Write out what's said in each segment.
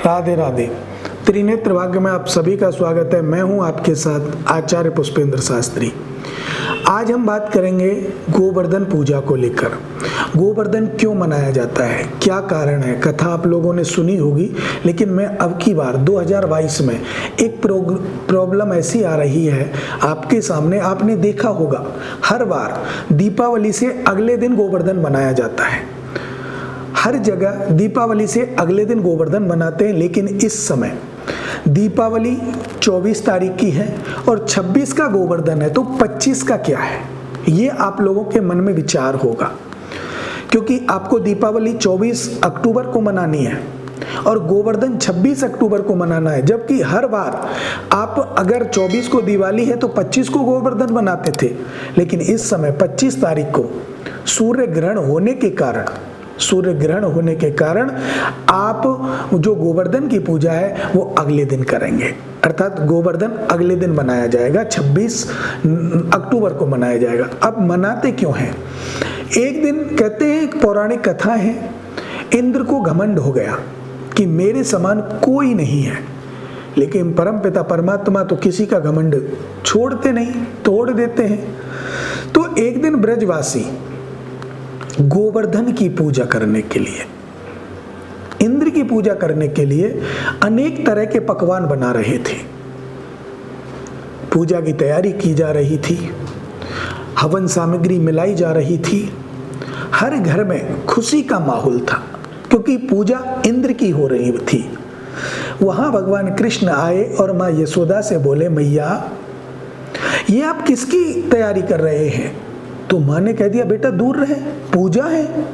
राधे राधे। त्रिनेत्र भाग्य में आप सभी का स्वागत है। मैं हूं आपके साथ आचार्य पुष्पेंद्र शास्त्री। आज हम बात करेंगे गोवर्धन पूजा को लेकर। गोवर्धन क्यों मनाया जाता है, क्या कारण है, कथा आप लोगों ने सुनी होगी, लेकिन मैं अब की बार 2022 में एक प्रॉब्लम ऐसी आ रही है आपके सामने। आपने देखा होगा हर बार दीपावली से अगले दिन गोवर्धन मनाया जाता है। हर जगह दीपावली से अगले दिन गोवर्धन मनाते हैं, लेकिन इस समय दीपावली 24 तारीख की है और 26 का गोवर्धन है, तो 25 का क्या है, ये आप लोगों के मन में विचार होगा। क्योंकि आपको दीपावली 24 अक्टूबर को मनानी है और गोवर्धन 26 अक्टूबर को मनाना है, जबकि हर बार आप अगर 24 को दिवाली है तो 25 को गोवर्धन मनाते थे। लेकिन इस समय 25 तारीख को सूर्य ग्रहण होने के कारण आप जो गोवर्धन की पूजा है वो अगले दिन करेंगे, अर्थात गोवर्धन अगले दिन मनाया जाएगा, 26 अक्टूबर को मनाया जाएगा। अब मनाते क्यों हैं? एक दिन कहते हैं, एक पौराणिक कथा है, इंद्र को घमंड हो गया कि मेरे समान कोई नहीं है। लेकिन परमपिता परमात्मा तो किसी का घमंड छोड़ते नहीं, तोड़ देते हैं। तो एक दिन ब्रजवासी गोवर्धन की पूजा करने के लिए, इंद्र की पूजा करने के लिए अनेक तरह के पकवान बना रहे थे। पूजा की तैयारी की जा रही थी, हवन सामग्री मिलाई जा रही थी। हर घर में खुशी का माहौल था क्योंकि पूजा इंद्र की हो रही थी। वहां भगवान कृष्ण आए और मां यशोदा से बोले, मैया ये आप किसकी तैयारी कर रहे हैं? तो मां ने कह दिया, बेटा दूर रहे, पूजा है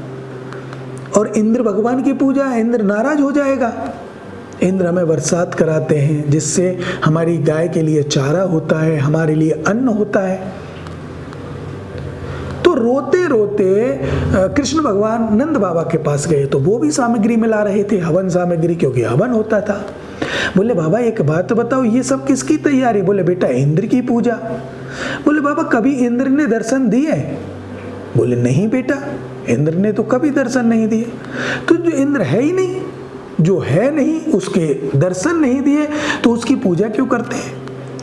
और इंद्र भगवान की पूजा है, इंद्र नाराज हो जाएगा। इंद्र हमें बरसात कराते हैं जिससे हमारी गाय के लिए चारा होता है, हमारे लिए अन्न होता है। तो रोते रोते कृष्ण भगवान नंद बाबा के पास गए, तो वो भी सामग्री मिला रहे थे, हवन सामग्री, क्योंकि हवन होता था। बोले, बाबा एक बात बताओ, ये सब किसकी तैयारी? बोले, बेटा इंद्र की पूजा। बोले, बाबा कभी इंद्र ने दर्शन दिए? बोले, नहीं बेटा, इंद्र ने तो कभी दर्शन नहीं दिए। तो जो इंद्र है ही नहीं, जो है नहीं, उसके दर्शन नहीं दिए, तो उसकी पूजा क्यों करते हैं?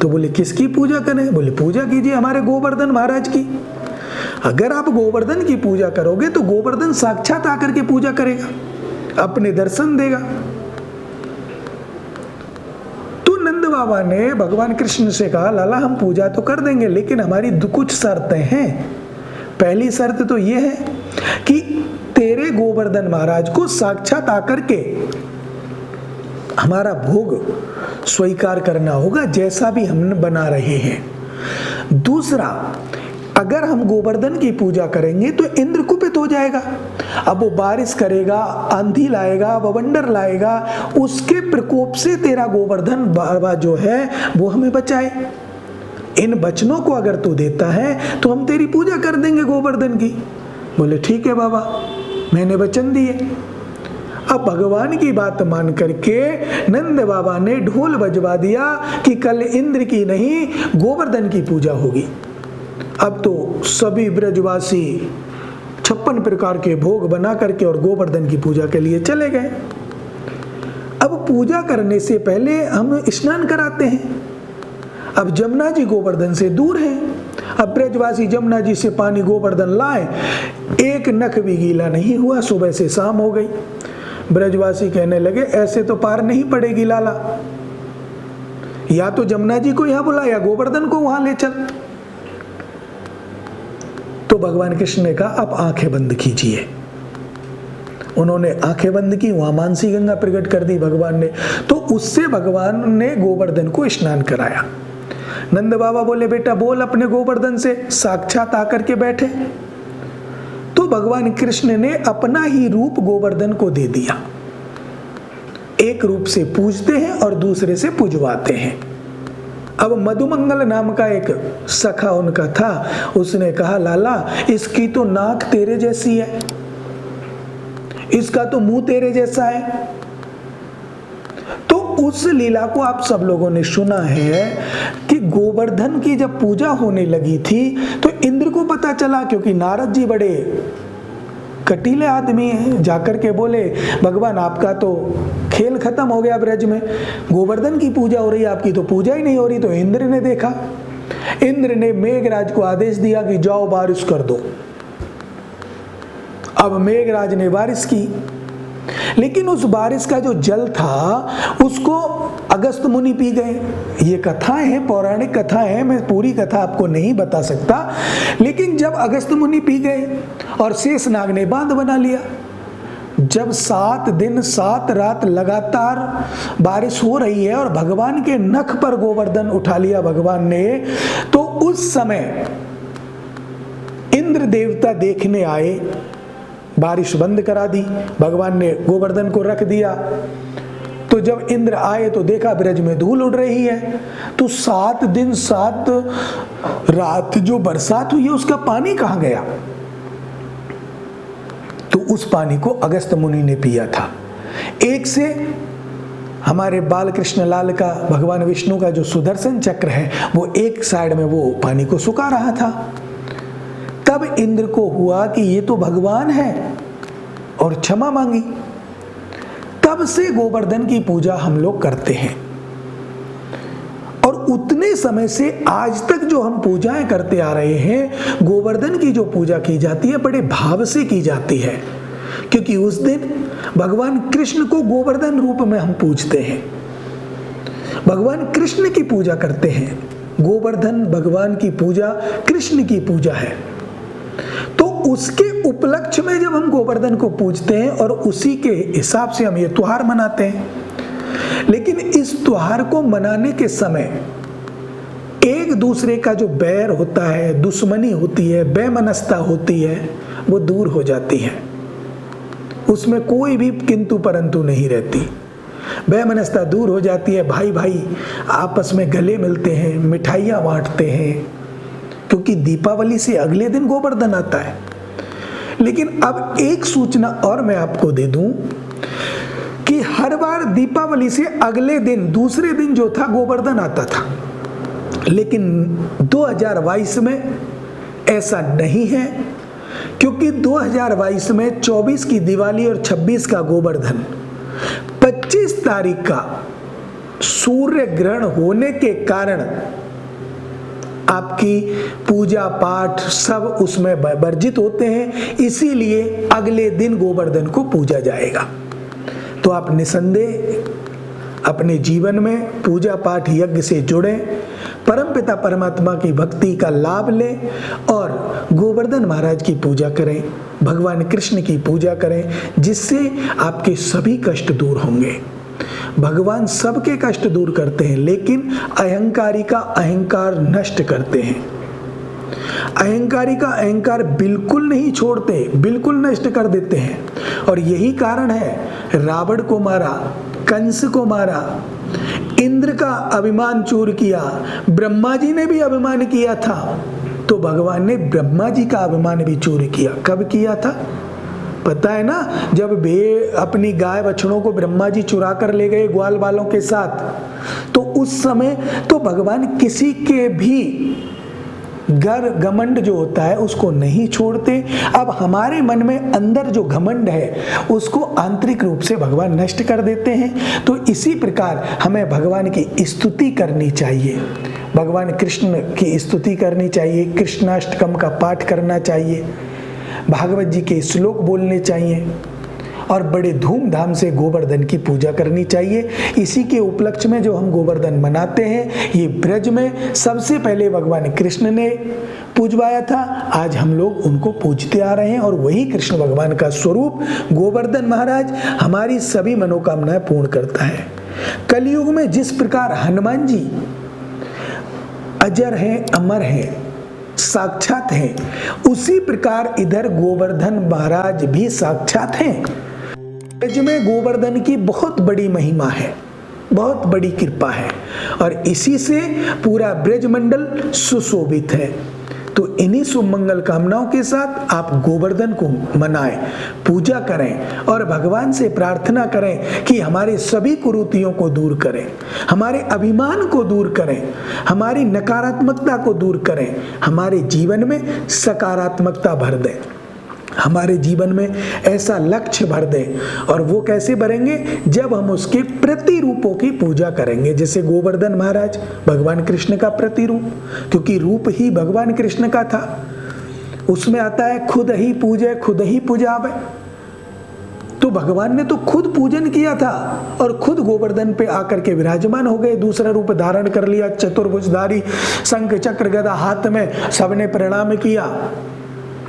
तो बोले, किसकी पूजा करें? बोले, पूजा कीजिए हमारे गोवर्धन महाराज की। अगर आप गोवर्धन की पूजा करोगे तो गोवर्धन साक्षात आकर के पूजा करेगा, अपने दर्शन देगा। नंद बाबा ने भगवान कृष्ण से कहा, लाला हम पूजा तो कर देंगे, लेकिन हमारी कुछ शर्तें हैं। पहली शर्त तो यह है कि तेरे गोवर्धन महाराज को साक्षात आकर के हमारा भोग स्वीकार करना होगा, जैसा भी हम बना रहे हैं। दूसरा, अगर हम गोवर्धन की पूजा करेंगे तो इंद्र कुपित हो जाएगा। अब वो बारिश करेगा, आंधी लाएगा, बवंडर लाएगा, उसके प्रकोप से तेरा गोवर्धन बाबा जो है वो हमें बचाए। इन वचनों को अगर तू देता है तो हम तेरी पूजा कर देंगे गोवर्धन की। बोले, ठीक है बाबा, मैंने वचन दिए। अब भगवान की बात मान करके नंद बाबा ने ढोल बजवा दिया कि कल इंद्र की नहीं गोवर्धन की पूजा होगी। अब तो सभी ब्रजवासी 56 प्रकार के भोग बना करके और गोवर्धन की पूजा के लिए चले गए। अब पूजा करने से पहले हम स्नान कराते हैं। अब जमुना जी गोवर्धन से दूर है। अब ब्रजवासी जमुना जी से पानी गोवर्धन लाए, एक नख भी गीला नहीं हुआ, सुबह से शाम हो गई। ब्रजवासी कहने लगे, ऐसे तो पार नहीं पड़ेगी लाला, या तो जमुना जी को यहां बुला या गोवर्धन को वहां ले चल। तो भगवान कृष्ण ने कहा, आप आंखें बंद कीजिए। उन्होंने आंखें बंद की, वहां मानसी गंगा प्रकट कर दी भगवान ने। तो उससे भगवान ने गोवर्धन को स्नान कराया। नंद बाबा बोले, बेटा बोल अपने गोवर्धन से, साक्षात आकर के बैठे। तो भगवान कृष्ण ने अपना ही रूप गोवर्धन को दे दिया। एक रूप से पूजते हैं और दूसरे से पुजवाते हैं। अब मधुमंगल नाम का एक सखा उनका था, उसने कहा, लाला इसकी तो नाक तेरे जैसी है, इसका तो मुंह तेरे जैसा है। तो उस लीला को आप सब लोगों ने सुना है कि गोवर्धन की जब पूजा होने लगी थी तो इंद्र को पता चला, क्योंकि नारद जी बड़े कटीले आदमी हैं, जाकर के बोले, भगवान आपका तो खेल खत्म हो गया ब्रज में, गोवर्धन की पूजा हो रही है, आपकी तो पूजा ही नहीं हो रही। तो इंद्र ने देखा, इंद्र ने मेघराज को आदेश दिया कि जाओ बारिश कर दो। अब मेघराज ने बारिश की, लेकिन उस बारिश का जो जल था उसको अगस्त मुनि पी गए। ये कथाएं हैं, पौराणिक कथा है, मैं पूरी कथा आपको नहीं बता सकता। लेकिन जब अगस्त मुनि पी गए और शेषनाग ने बांध बना लिया, जब 7 दिन 7 रात लगातार बारिश हो रही है और भगवान के नख पर गोवर्धन उठा लिया भगवान ने, तो उस समय इंद्र देवता देखने आए, बारिश बंद करा दी, भगवान ने गोवर्धन को रख दिया। तो जब इंद्र आए तो देखा ब्रज में धूल उड़ रही है। तो 7 दिन 7 रात जो बरसात हुई है उसका पानी कहां गया? तो उस पानी को अगस्त मुनि ने पिया था। एक से हमारे बाल कृष्ण लाल का, भगवान विष्णु का जो सुदर्शन चक्र है, वो एक साइड में वो पानी को सुखा रहा था। तब इंद्र को हुआ कि ये तो भगवान है और क्षमा मांगी। तब से गोवर्धन की पूजा हम लोग करते हैं और उतने समय से आज तक जो हम पूजाएं करते आ रहे हैं, गोवर्धन की जो पूजा की जाती है बड़े भाव से की जाती है, क्योंकि उस दिन भगवान कृष्ण को गोवर्धन रूप में हम पूजते हैं, भगवान कृष्ण की पूजा करते हैं। गोवर्धन भगवान की पूजा कृष्ण की पूजा है। तो उसके उपलक्ष्य में जब हम गोवर्धन को पूजते हैं और उसी के हिसाब से हम ये त्योहार मनाते हैं। लेकिन इस त्योहार को मनाने के समय एक दूसरे का जो बैर होता है, दुश्मनी होती है, बेमनस्ता होती है, वो दूर हो जाती है। उसमें कोई भी किंतु परंतु नहीं रहती, बेमनस्ता दूर हो जाती है। भाई भाई आपस में गले मिलते हैं, मिठाइयाँ बांटते हैं, क्योंकि दीपावली से अगले दिन गोवर्धन आता है। लेकिन अब एक सूचना और मैं आपको दे दूं कि हर बार दीपावली से अगले दिन, दूसरे दिन जो था गोवर्धन आता था, लेकिन 2022 में ऐसा नहीं है, क्योंकि 2022 में 24 की दिवाली और 26 का गोवर्धन, 25 तारीख का सूर्य ग्रहण होने के कारण आपकी पूजा पाठ सब उसमें वर्जित होते हैं, इसीलिए अगले दिन गोवर्धन को पूजा जाएगा। तो आप निसंदेह अपने जीवन में पूजा पाठ यज्ञ से जुड़ें, परमपिता परमात्मा की भक्ति का लाभ लें और गोवर्धन महाराज की पूजा करें, भगवान कृष्ण की पूजा करें, जिससे आपके सभी कष्ट दूर होंगे। भगवान सबके कष्ट दूर करते हैं, लेकिन अहंकारी का अहंकार नष्ट करते हैं। अहंकारी का अहंकार बिल्कुल नहीं छोड़ते, बिल्कुल नष्ट कर देते हैं। और यही कारण है रावण को मारा, कंस को मारा, इंद्र का अभिमान चूर किया, ब्रह्मा जी ने भी अभिमान किया था, तो भगवान ने ब्रह्मा जी का अभिमान भी चूर किया। कब किया था पता है ना? जब वे अपनी गाय बछड़ों को ब्रह्मा जी चुरा कर ले गए ग्वाल बालों के साथ, तो उस समय तो भगवान किसी के भी घर घमंड जो होता है उसको नहीं छोड़ते। अब हमारे मन में अंदर जो घमंड है उसको आंतरिक रूप से भगवान नष्ट कर देते हैं। तो इसी प्रकार हमें भगवान की स्तुति करनी चाहिए, भगवान कृष्ण की स्तुति करनी चाहिए, कृष्णाष्टकम का पाठ करना चाहिए, भागवत जी के श्लोक बोलने चाहिए और बड़े धूमधाम से गोवर्धन की पूजा करनी चाहिए। इसी के उपलक्ष्य में जो हम गोवर्धन मनाते हैं, ये ब्रज में सबसे पहले भगवान कृष्ण ने पूजवाया था, आज हम लोग उनको पूजते आ रहे हैं और वही कृष्ण भगवान का स्वरूप गोवर्धन महाराज हमारी सभी मनोकामनाएं पूर्ण करता है। कलयुग में जिस प्रकार हनुमान जी अजर हैं, अमर हैं, साक्षात हैं, उसी प्रकार इधर गोवर्धन महाराज भी साक्षात हैं। ब्रज में गोवर्धन की बहुत बड़ी महिमा है, बहुत बड़ी कृपा है और इसी से पूरा ब्रज मंडल सुशोभित है। तो इन्हीं शुभ मंगल कामनाओं के साथ आप गोवर्धन को मनाएं, पूजा करें और भगवान से प्रार्थना करें कि हमारे सभी कुरीतियों को दूर करें, हमारे अभिमान को दूर करें, हमारी नकारात्मकता को दूर करें, हमारे जीवन में सकारात्मकता भर दें। हमारे जीवन में ऐसा लक्ष्य भर दे। और वो कैसे भरेंगे? जब हम उसके प्रतिरूपों की पूजा करेंगे। जैसे गोवर्धन महाराज भगवान कृष्ण का प्रतिरूप, क्योंकि रूप ही भगवान कृष्ण का था। उसमें आता है खुद ही पूजे खुद ही पुजावे। तो भगवान ने तो खुद पूजन किया था और खुद गोवर्धन पे आकर के विराजमान हो गए, दूसरा रूप धारण कर लिया, चतुर्भुजधारी, शंख चक्र गदा हाथ में, सबने प्रणाम किया,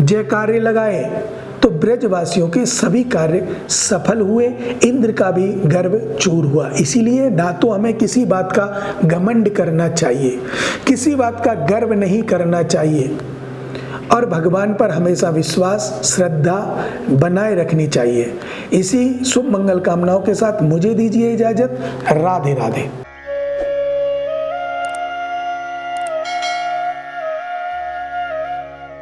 जयकारे लगाए। तो ब्रजवासियों के सभी कार्य सफल हुए, इंद्र का भी गर्व चूर हुआ। इसीलिए ना तो हमें किसी बात का घमंड करना चाहिए, किसी बात का गर्व नहीं करना चाहिए, और भगवान पर हमेशा विश्वास श्रद्धा बनाए रखनी चाहिए। इसी शुभ मंगल कामनाओं के साथ मुझे दीजिए इजाजत। राधे राधे।